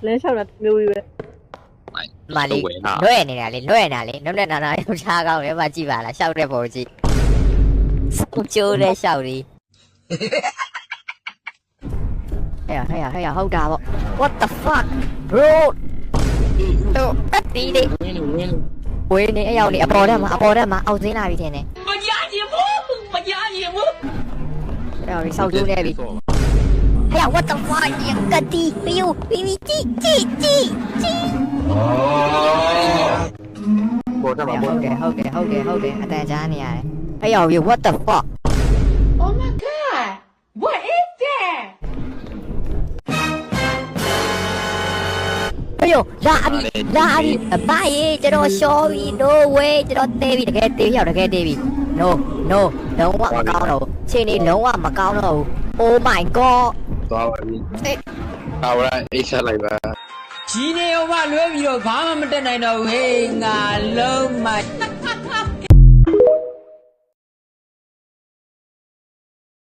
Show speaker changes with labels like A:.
A: လဲလျှောက်တာမျိုးကြီးပဲ
B: မာလီလွဲ့နေတာလေလွဲ့နေတာလေနှုတ်နဲ့နာနာယောက်ျားကောင်းလေမကြည့်ပါလားရှောက်တဲ့ပုံကြီးကျိုးတဲ့ရှောက်လေးဟဲ့ဟုတ်တာပေါ့ what the fuck bro တော့တီးလေးဝေးနေအရောက်နေအပေါ်ထဲမှာအောက်စင်းလာပြီထင်တယ်မရရင်ဘူးအဲ့ဒီဆောက်ကျိုးနေပြီဟဲ့ what the fuck ကတိပြူပြီးကြည့်
C: ပေါ်တာ
B: ဟုတ်တယ်အတန်ကြားနေရတယ်ဟဲ့ရောက် what the fuck
D: Oh my god what is that
B: ဟဲ့လာပြီအမရေကျွန်တော်ရှော်ပြီ no way ကျွန်တော်တေးပြီတကယ်တေးပြီ no လုံးဝမကောင်းတော့ချိန်နေလုံးဝမကောင်းတော့ဘူး oh my god
C: သွားပါပြီဟာဝရအိတ်ဆက်လိုက်ပါ
E: ကြီးနေအောင်မလွဲပြီးတော့ဘာမှမတက်နိုင်တော့ဘူးဟေးငါလုံးမ